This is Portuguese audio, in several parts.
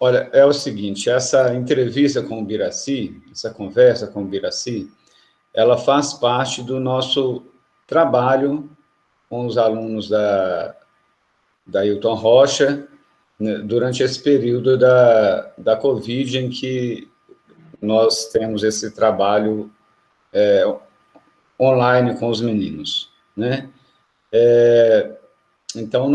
Olha, é o seguinte, essa entrevista com o Biraci, essa conversa com o Biraci, ela faz parte do nosso trabalho com os alunos da Hilton Rocha, né, durante esse período da Covid, em que nós temos esse trabalho online com os meninos, né? Então,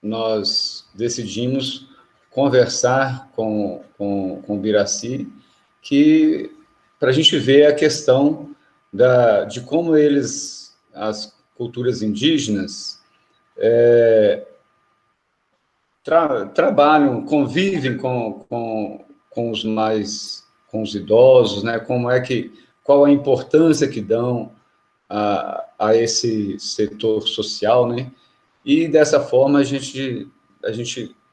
nós decidimos conversar com o Biraci, que para a gente ver a questão de como as culturas indígenas, trabalham, convivem com com os idosos, né? Qual a importância que dão a esse setor social, né? E dessa forma a gente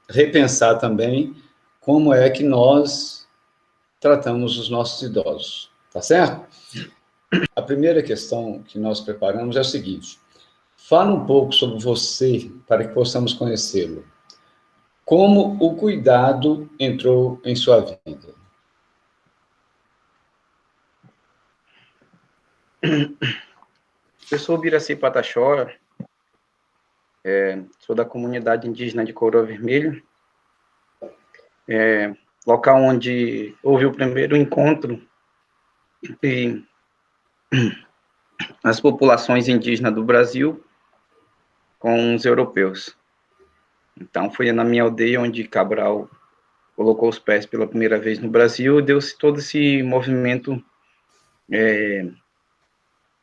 repensar também como é que nós tratamos os nossos idosos, tá certo? A primeira questão que nós preparamos é o seguinte: fala um pouco sobre você para que possamos conhecê-lo. Como o cuidado entrou em sua vida? Eu sou Biraci Pataxó, sou da comunidade indígena de Coroa Vermelho, local onde houve o primeiro encontro entre as populações indígenas do Brasil com os europeus. Então, foi na minha aldeia onde Cabral colocou os pés pela primeira vez no Brasil, deu-se todo esse movimento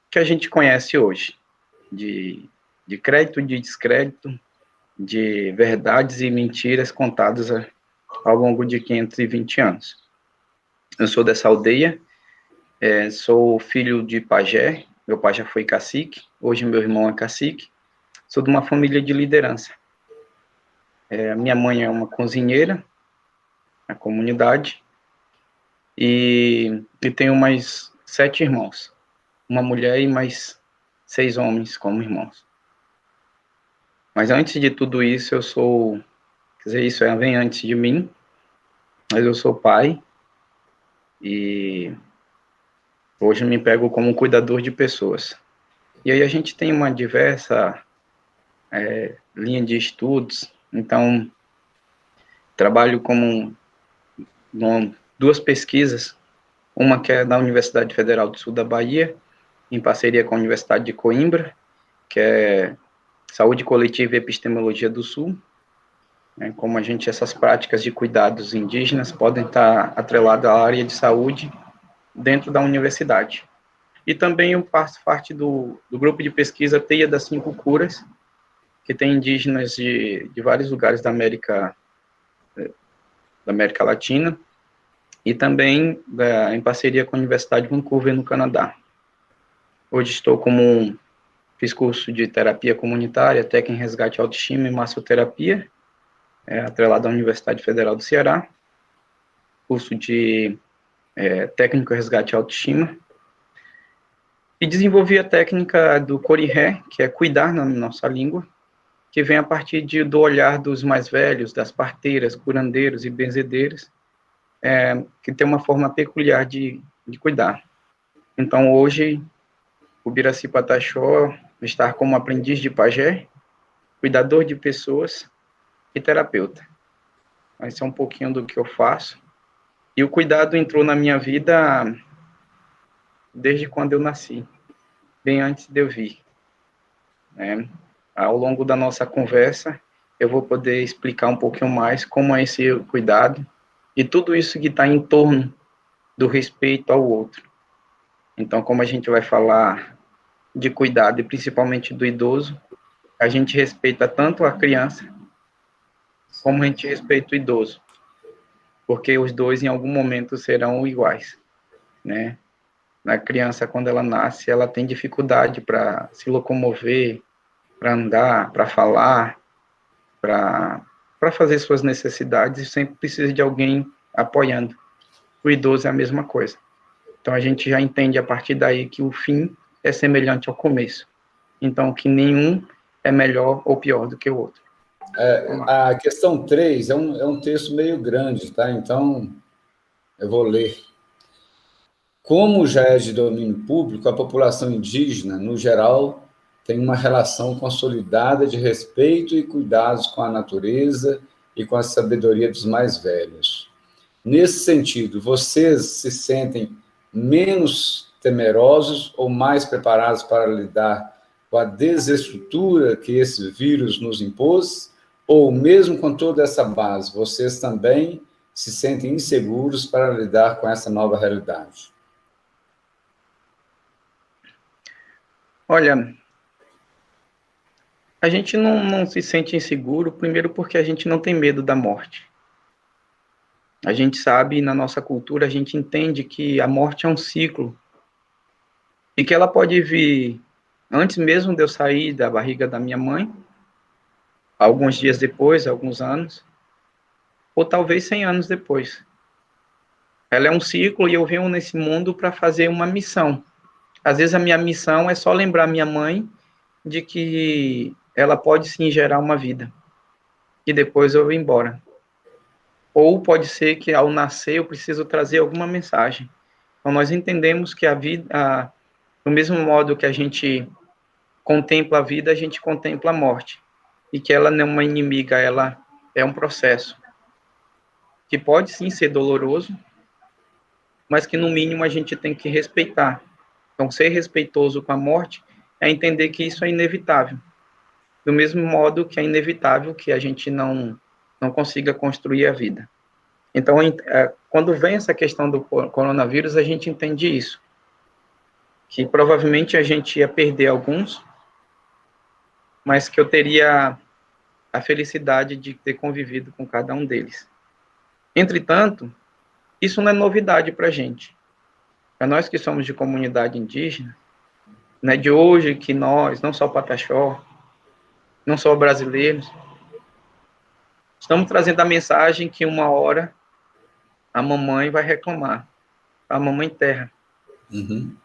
que a gente conhece hoje, de crédito, de descrédito, de verdades e mentiras contadas ao longo de 520 anos. Eu sou dessa aldeia, sou filho de pajé, meu pai já foi cacique, hoje meu irmão é cacique, sou de uma família de liderança. Minha mãe é uma cozinheira na comunidade e tenho mais 7 irmãos, uma mulher e mais 6 homens como irmãos. Mas antes de tudo isso, quer dizer, isso vem antes de mim, mas eu sou pai e hoje me pego como cuidador de pessoas. E aí a gente tem uma diversa linha de estudos, então trabalho como duas pesquisas, uma que é da Universidade Federal do Sul da Bahia, em parceria com a Universidade de Coimbra, que é Saúde Coletiva e Epistemologia do Sul, como essas práticas de cuidados indígenas podem estar atreladas à área de saúde dentro da universidade. E também eu faço parte do grupo de pesquisa Teia das 5 Curas, que tem indígenas de vários lugares da América Latina, e também em parceria com a Universidade de Vancouver, no Canadá. Hoje fiz curso de terapia comunitária, técnica em resgate de autoestima e massoterapia, atrelado à Universidade Federal do Ceará, curso de técnico em resgate de autoestima, e desenvolvi a técnica do Coriré, que é cuidar na nossa língua, que vem a partir do olhar dos mais velhos, das parteiras, curandeiros e benzedeiras, que tem uma forma peculiar de cuidar. Então, hoje, o Biraci Pataxó está como aprendiz de pajé, cuidador de pessoas e terapeuta. Esse é um pouquinho do que eu faço. E o cuidado entrou na minha vida desde quando eu nasci, bem antes de eu vir. Ao longo da nossa conversa, eu vou poder explicar um pouquinho mais como é esse cuidado e tudo isso que está em torno do respeito ao outro. Então, como a gente vai falar de cuidado, e principalmente do idoso, a gente respeita tanto a criança, como a gente respeita o idoso, porque os dois, em algum momento, serão iguais, né? Na criança, quando ela nasce, ela tem dificuldade para se locomover, para andar, para falar, para para fazer suas necessidades e sempre precisa de alguém apoiando. O idoso é a mesma coisa. Então, a gente já entende a partir daí que o fim é semelhante ao começo. Então, que nenhum é melhor ou pior do que o outro. A questão 3 é um texto meio grande, tá? Então, eu vou ler. Como já é de domínio público, a população indígena, no geral, tem uma relação consolidada de respeito e cuidados com a natureza e com a sabedoria dos mais velhos. Nesse sentido, vocês se sentem menos temerosos ou mais preparados para lidar com a desestrutura que esse vírus nos impôs? Ou, mesmo com toda essa base, vocês também se sentem inseguros para lidar com essa nova realidade? Olha, a gente não se sente inseguro, primeiro porque a gente não tem medo da morte. A gente sabe, na nossa cultura, a gente entende que a morte é um ciclo e que ela pode vir antes mesmo de eu sair da barriga da minha mãe, alguns dias depois, alguns anos, ou talvez 100 anos depois. Ela é um ciclo e eu venho nesse mundo para fazer uma missão. Às vezes a minha missão é só lembrar minha mãe de que ela pode sim gerar uma vida e depois eu vou embora. Ou pode ser que ao nascer eu preciso trazer alguma mensagem. Então nós entendemos que a vida, do mesmo modo que a gente contempla a vida, a gente contempla a morte. E que ela não é uma inimiga, ela é um processo que pode sim ser doloroso, mas que no mínimo a gente tem que respeitar. Então ser respeitoso com a morte é entender que isso é inevitável. Do mesmo modo que é inevitável que a gente não consiga construir a vida. Então, quando vem essa questão do coronavírus, a gente entende isso, que provavelmente a gente ia perder alguns, mas que eu teria a felicidade de ter convivido com cada um deles. Entretanto, isso não é novidade para a gente. Para nós que somos de comunidade indígena, não é de hoje que nós, não só Pataxó, não só brasileiros, estamos trazendo a mensagem que uma hora a mamãe vai reclamar, a mamãe terra. Uhum.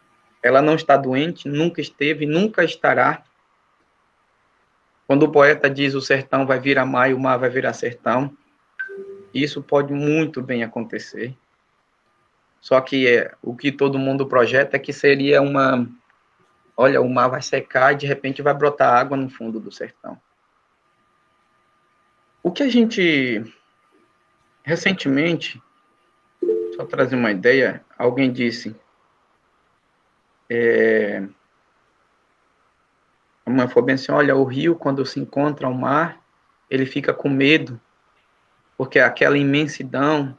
Ela não está doente, nunca esteve, nunca estará. Quando o poeta diz o sertão vai virar mar e o mar vai virar sertão, isso pode muito bem acontecer. Só que o que todo mundo projeta é que seria olha, o mar vai secar e de repente vai brotar água no fundo do sertão. O que a gente, recentemente, só trazer uma ideia, alguém disse, a mãe falou bem assim, olha, o rio, quando se encontra ao mar, ele fica com medo, porque aquela imensidão,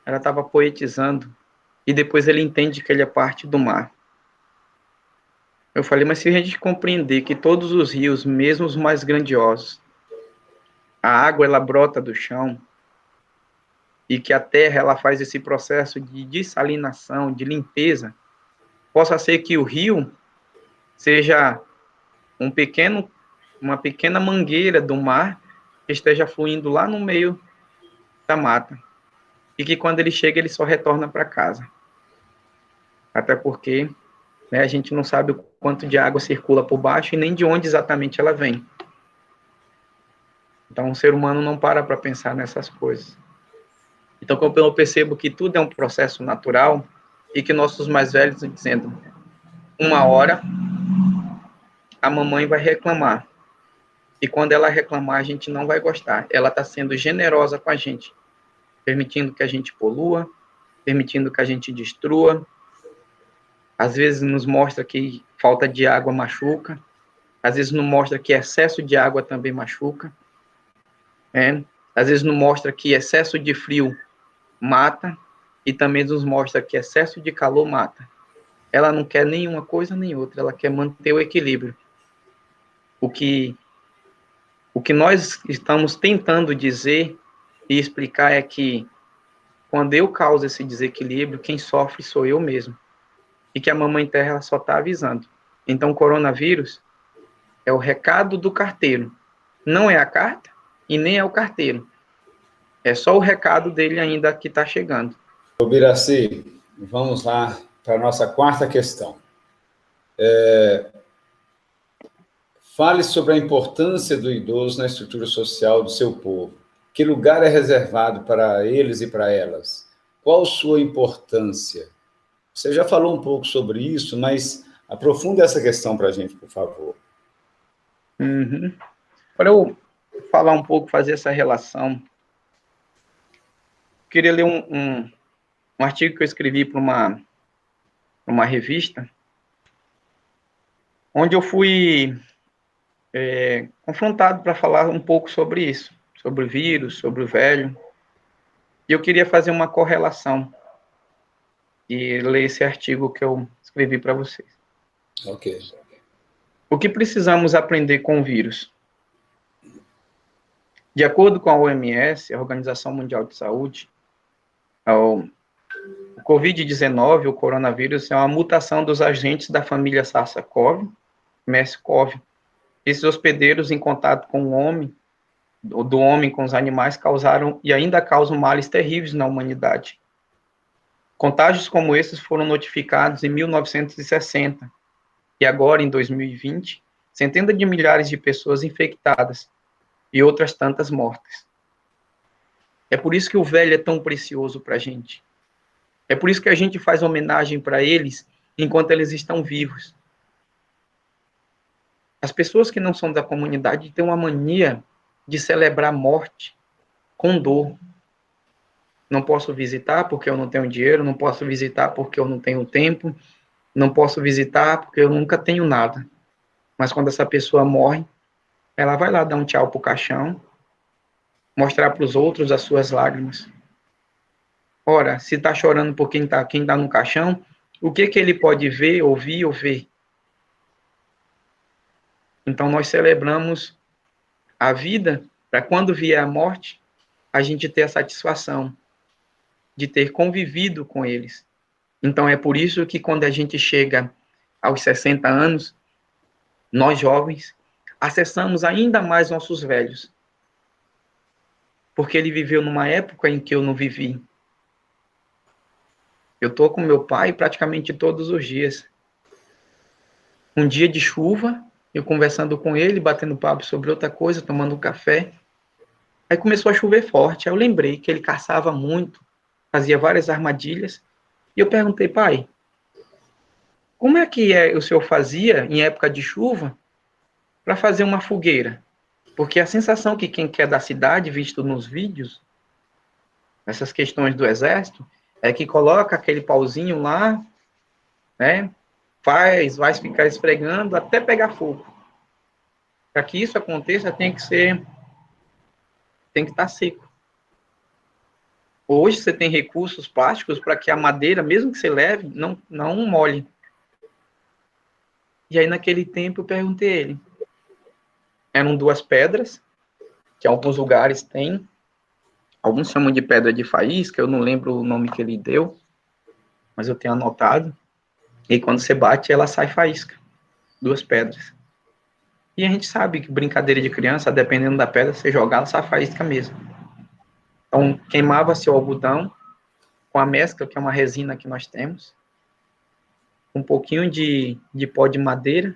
ela estava poetizando, e depois ele entende que ele é parte do mar. Eu falei, mas se a gente compreender que todos os rios, mesmo os mais grandiosos, a água, ela brota do chão, e que a terra, ela faz esse processo de dessalinação, de limpeza, possa ser que o rio seja uma pequena mangueira do mar que esteja fluindo lá no meio da mata. E que quando ele chega, ele só retorna para casa. Até porque, né, a gente não sabe o quanto de água circula por baixo e nem de onde exatamente ela vem. Então, o ser humano não para pensar nessas coisas. Então, como eu percebo que tudo é um processo natural e que nossos mais velhos estão dizendo, uma hora a mamãe vai reclamar. E quando ela reclamar, a gente não vai gostar. Ela está sendo generosa com a gente, permitindo que a gente polua, permitindo que a gente destrua. Às vezes nos mostra que falta de água machuca, às vezes nos mostra que excesso de água também machuca, às vezes nos mostra que excesso de frio mata, e também nos mostra que excesso de calor mata. Ela não quer nenhuma coisa nem outra, ela quer manter o equilíbrio. O que nós estamos tentando dizer e explicar é que quando eu causo esse desequilíbrio, quem sofre sou eu mesmo. E que a Mamãe Terra ela só está avisando. Então, o coronavírus é o recado do carteiro. Não é a carta e nem é o carteiro. É só o recado dele ainda que está chegando. Ô, Biraci, vamos lá para a nossa quarta questão. Fale sobre a importância do idoso na estrutura social do seu povo. Que lugar é reservado para eles e para elas? Qual sua importância? Você já falou um pouco sobre isso, mas aprofunda essa questão para a gente, por favor. Uhum. Para eu falar um pouco, fazer essa relação, queria ler um artigo que eu escrevi para uma revista, onde eu fui confrontado para falar um pouco sobre isso, sobre o vírus, sobre o velho. E eu queria fazer uma correlação e ler esse artigo que eu escrevi para vocês. Ok. O que precisamos aprender com o vírus? De acordo com a OMS, a Organização Mundial de Saúde, o Covid-19, o coronavírus, é uma mutação dos agentes da família SARS-CoV, MERS-CoV. Esses hospedeiros em contato com o homem, do homem com os animais, causaram e ainda causam males terríveis na humanidade. Contágios como esses foram notificados em 1960 e agora, em 2020, centenas de milhares de pessoas infectadas e outras tantas mortas. É por isso que o velho é tão precioso para a gente. É por isso que a gente faz homenagem para eles enquanto eles estão vivos. As pessoas que não são da comunidade têm uma mania de celebrar a morte com dor. Não posso visitar porque eu não tenho dinheiro, não posso visitar porque eu não tenho tempo, não posso visitar porque eu nunca tenho nada. Mas quando essa pessoa morre, ela vai lá dar um tchau pro caixão, mostrar para os outros as suas lágrimas. Ora, se está chorando por quem tá no caixão, o que ele pode ver, ouvir ou ver? Então nós celebramos a vida para quando vier a morte, a gente ter a satisfação de ter convivido com eles. Então é por isso que quando a gente chega aos 60 anos, nós jovens acessamos ainda mais nossos velhos. Porque ele viveu numa época em que eu não vivi. Eu estou com meu pai praticamente todos os dias. Um dia de chuva, eu conversando com ele, batendo papo sobre outra coisa, tomando um café. Aí começou a chover forte. Aí eu lembrei que ele caçava muito, fazia várias armadilhas. E eu perguntei, pai, como é que o senhor fazia em época de chuva para fazer uma fogueira? Porque a sensação que quem quer da cidade, visto nos vídeos, essas questões do exército, é que coloca aquele pauzinho lá, né? Vai ficar esfregando até pegar fogo. Para que isso aconteça, tem que estar seco. Hoje você tem recursos plásticos para que a madeira, mesmo que você leve, não molhe. E aí naquele tempo eu perguntei a ele. Eram 2 pedras, que alguns lugares têm. Alguns chamam de pedra de faísca, eu não lembro o nome que ele deu, mas eu tenho anotado. E quando você bate, ela sai faísca. 2 pedras. E a gente sabe que brincadeira de criança, dependendo da pedra, você jogar, ela sai faísca mesmo. Então, queimava-se o algodão com a mescla, que é uma resina que nós temos, um pouquinho de pó de madeira,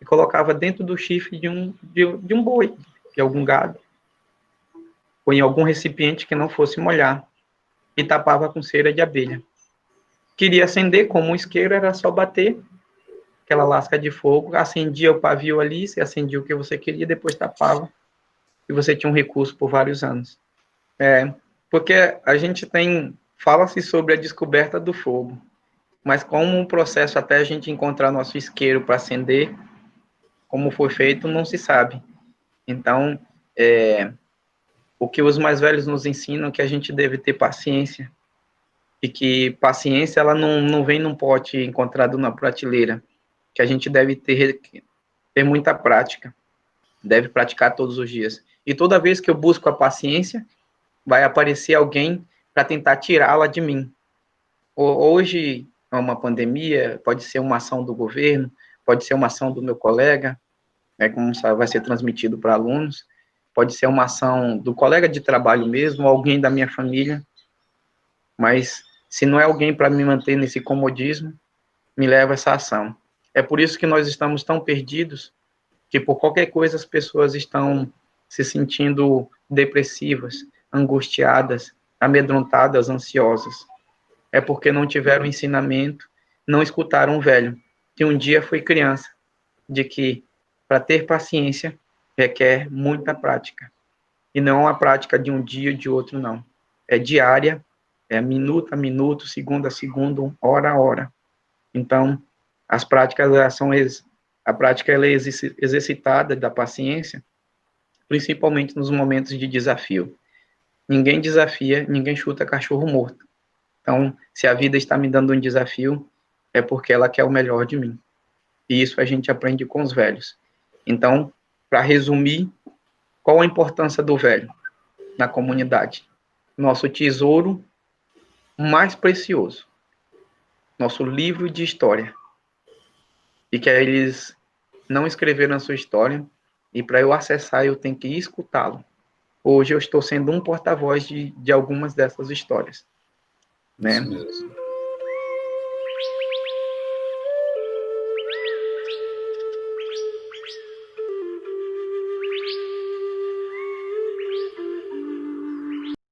e colocava dentro do chifre de um boi, de algum gado, ou em algum recipiente que não fosse molhar, e tapava com cera de abelha. Queria acender, como um isqueiro, era só bater aquela lasca de fogo, acendia o pavio ali, você acendia o que você queria, depois tapava, e você tinha um recurso por vários anos. Porque a gente fala-se sobre a descoberta do fogo, mas como um processo até a gente encontrar nosso isqueiro para acender, como foi feito, não se sabe. Então, o que os mais velhos nos ensinam é que a gente deve ter paciência, e que paciência ela não vem num pote encontrado na prateleira, que a gente deve ter muita prática, deve praticar todos os dias. E toda vez que eu busco a paciência, vai aparecer alguém para tentar tirá-la de mim. Hoje é uma pandemia, pode ser uma ação do governo, pode ser uma ação do meu colega, como vai ser transmitido para alunos, pode ser uma ação do colega de trabalho mesmo, alguém da minha família, mas se não é alguém para me manter nesse comodismo, me leva a essa ação. É por isso que nós estamos tão perdidos, que por qualquer coisa as pessoas estão se sentindo depressivas, angustiadas, amedrontadas, ansiosas. É porque não tiveram ensinamento, não escutaram o velho, que um dia foi criança, de que para ter paciência requer muita prática. E não a prática de um dia ou de outro, não. É diária, é minuto a minuto, segundo a segundo, hora a hora. Então, as práticas, a prática ela é exercitada da paciência, principalmente nos momentos de desafio. Ninguém desafia, ninguém chuta cachorro morto. Então, se a vida está me dando um desafio, é porque ela quer o melhor de mim. E isso a gente aprende com os velhos. Então, para resumir, qual a importância do velho na comunidade? Nosso tesouro mais precioso, nosso livro de história. E que eles não escreveram a sua história, e para eu acessar eu tenho que escutá-lo. Hoje eu estou sendo um porta-voz de algumas dessas histórias, né?